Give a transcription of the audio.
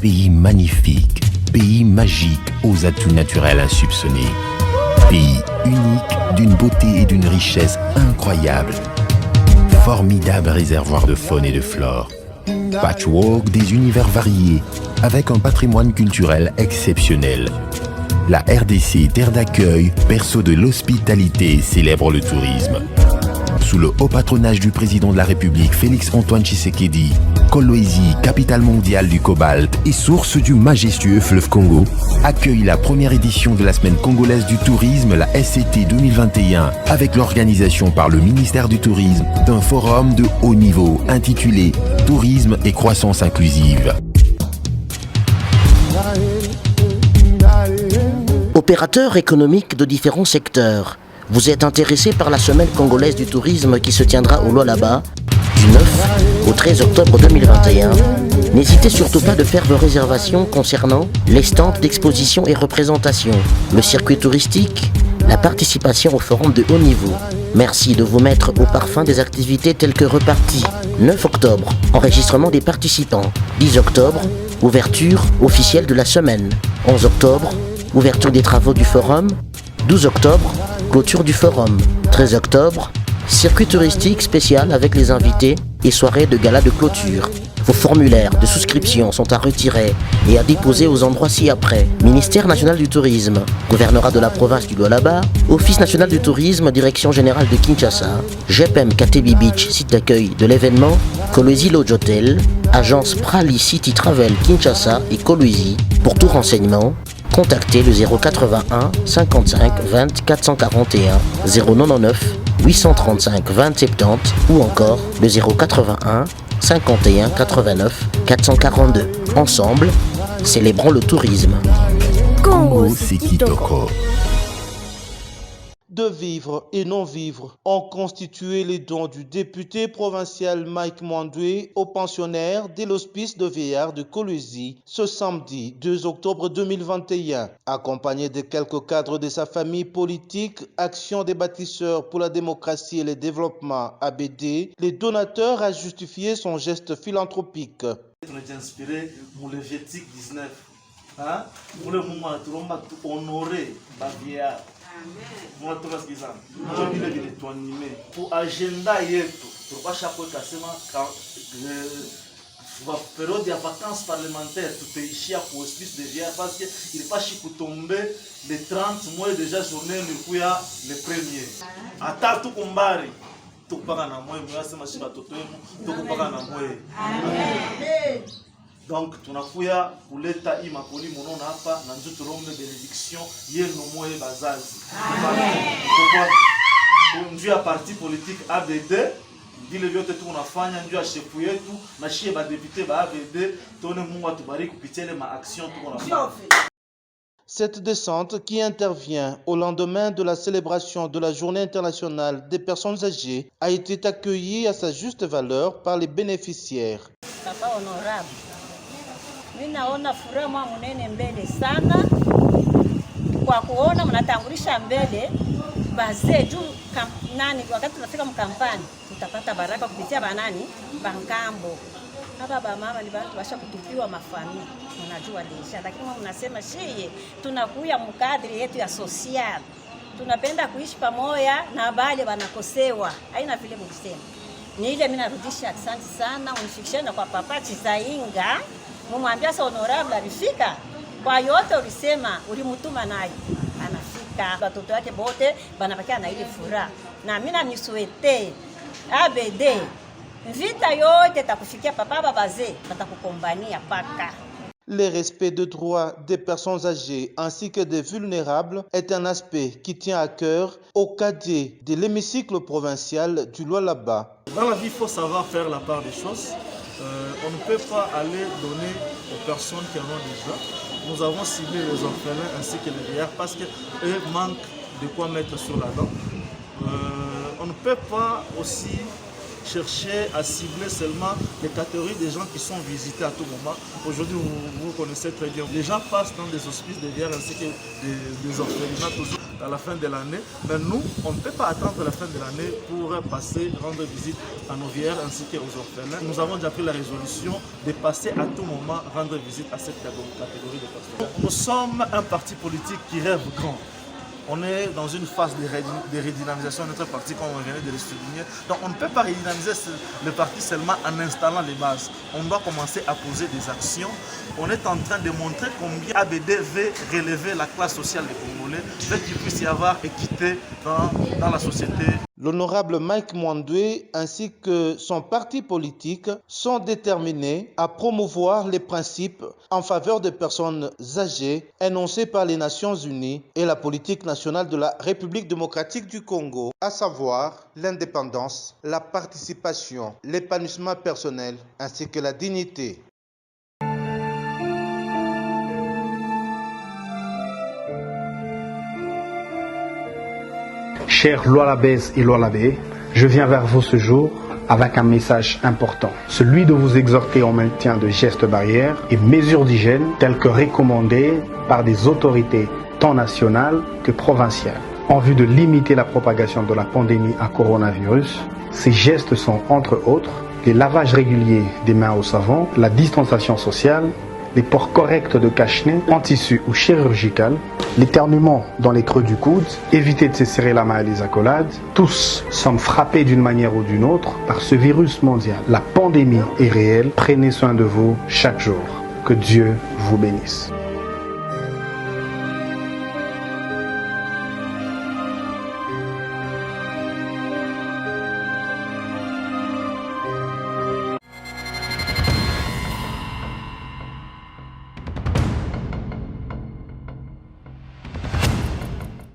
Pays magnifique, pays magique aux atouts naturels insoupçonnés. Pays unique d'une beauté et d'une richesse incroyables. Formidable réservoir de faune et de flore. Patchwork des univers variés avec un patrimoine culturel exceptionnel. La RDC, terre d'accueil, berceau de l'hospitalité, célèbre le tourisme. Sous le haut patronage du président de la République, Félix-Antoine Tshisekedi, Kolwezi, capitale mondiale du cobalt et source du majestueux fleuve Congo, accueille la première édition de la Semaine congolaise du tourisme, la SCT 2021, avec l'organisation par le ministère du Tourisme d'un forum de haut niveau intitulé « Tourisme et croissance inclusive ». Opérateurs économiques de différents secteurs, vous êtes intéressé par la Semaine congolaise du tourisme qui se tiendra au Lualaba du 9 au 13 octobre 2021. N'hésitez surtout pas de faire vos réservations concernant les stands d'exposition et représentation, le circuit touristique, la participation au forum de haut niveau. Merci de vous mettre au parfum des activités telles que reparties. 9 octobre, enregistrement des participants. 10 octobre, ouverture officielle de la semaine. 11 octobre, ouverture des travaux du forum. 12 octobre, clôture du forum. 13 octobre, circuit touristique spécial avec les invités et soirée de gala de clôture. Vos formulaires de souscription sont à retirer et à déposer aux endroits ci-après. Ministère national du tourisme, gouvernorat de la province du Lualaba, Office national du tourisme, direction générale de Kinshasa, GPM Katebi Beach, site d'accueil de l'événement, Kolwezi Lodge Hotel, agence Prali City Travel Kinshasa et Kolwezi. Pour tout renseignement, contactez le 081 55 20 441 099 835 20 70 ou encore le 081 51 89 442. Ensemble, célébrons le tourisme. Congo, c'est Kitoko. De vivre et non-vivre ont constitué les dons du député provincial Mike Mwandwe aux pensionnaires de l'hospice de vieillards de Kolwezi ce samedi 2 octobre 2021. Accompagné de quelques cadres de sa famille politique, Action des bâtisseurs pour la démocratie et le développement ABD, le donateur a justifié son geste philanthropique. On est inspiré pour le Lévitique 19. Hein? Pour le moment, tout honorer les vieillards. Pour agenda yetu tulikuwa shakwe kasema kwa période ya vacances parlementaires tutaishia ku hospice de vieillards parce que il pas shikutombe le 30 mois déjà journée nilikuya le premier ata tukumbari tukupaka na moyo mwasema shiba toto yenu tukupaka na moyo. Amen. Donc tunakuya kuleta hii makoli munaona hapa na ndio tulombe benediction yenu moyo bazazi. Ndio ya parti politique ABD vile vyote tunafanya ndio ya shefu yetu na shie ba député ba ABD tuone Mungu atubariki kupitia ile maaction tunafanya. Cette descente qui intervient au lendemain de la célébration de la Journée internationale des personnes âgées a été accueillie à sa juste valeur par les bénéficiaires. Papa honorable, mimi naona furaha mnene mbele sana kwa kuona mnatangulisha mbele bazee juu nani wakati tunafika mkampani tutapata baraka kupitia banani bangambo. Hapa ba mama ni watu washa kutupiwa mafamili unajua deja, lakini mnasema shie tunakuya mkadri yetu ya social, tunapenda kuishi pamoja na bale wanakosewa, haina vile mkusema. Ni ile mimi narudisha asante sana, unifikishane kwa papa Chizainga, mumwambia sa honorable alifika kwa yote ulisema ulimutuma naye anafika, watoto wake bote banabakia na ile furaha, na mimi namisuete ABD vita yote takufikia papa babaze batakukombania paka. Le respect des droits des personnes âgées ainsi que des vulnérables est un aspect qui tient à cœur au cadet de l'hémicycle provincial du Lualaba. Dans la vie, il faut savoir faire la part des choses. On ne peut pas aller donner aux personnes qui en ont déjà. Nous avons ciblé les orphelins ainsi que les vieillards parce qu'eux manquent de quoi mettre sur la dent. On ne peut pas aussi chercher à cibler seulement les catégories des gens qui sont visités à tout moment. Aujourd'hui, vous connaissez très bien. Les gens passent dans des hospices de vieillards ainsi que des orphelinats toujours. à la fin de l'année. Mais nous, on ne peut pas attendre la fin de l'année pour rendre visite à nos vieillards ainsi qu'aux orphelins. Nous avons déjà pris la résolution de passer à tout moment rendre visite à cette catégorie de personnes. Nous sommes un parti politique qui rêve grand. On est dans une phase de redynamisation de notre parti, comme on vient de le souligner. Donc on ne peut pas redynamiser le parti seulement en installant les bases. On doit commencer à poser des actions. On est en train de montrer combien ABD veut relever la classe sociale des Congolais, veut qu'il puisse y avoir équité dans la société. L'honorable Mike Mwandwe ainsi que son parti politique sont déterminés à promouvoir les principes en faveur des personnes âgées énoncés par les Nations Unies et la politique nationale de la République démocratique du Congo, à savoir l'indépendance, la participation, l'épanouissement personnel ainsi que la dignité. Chers Lualabès et Lualabé, je viens vers vous ce jour avec un message important, celui de vous exhorter au maintien de gestes barrières et mesures d'hygiène telles que recommandées par des autorités tant nationales que provinciales. En vue de limiter la propagation de la pandémie à coronavirus, ces gestes sont entre autres les lavages réguliers des mains au savon, la distanciation sociale, les ports corrects de cache-nez en tissu ou chirurgical, l'éternuement dans les creux du coude, éviter de se serrer la main et les accolades. Tous sommes frappés d'une manière ou d'une autre par ce virus mondial. La pandémie est réelle, prenez soin de vous chaque jour. Que Dieu vous bénisse.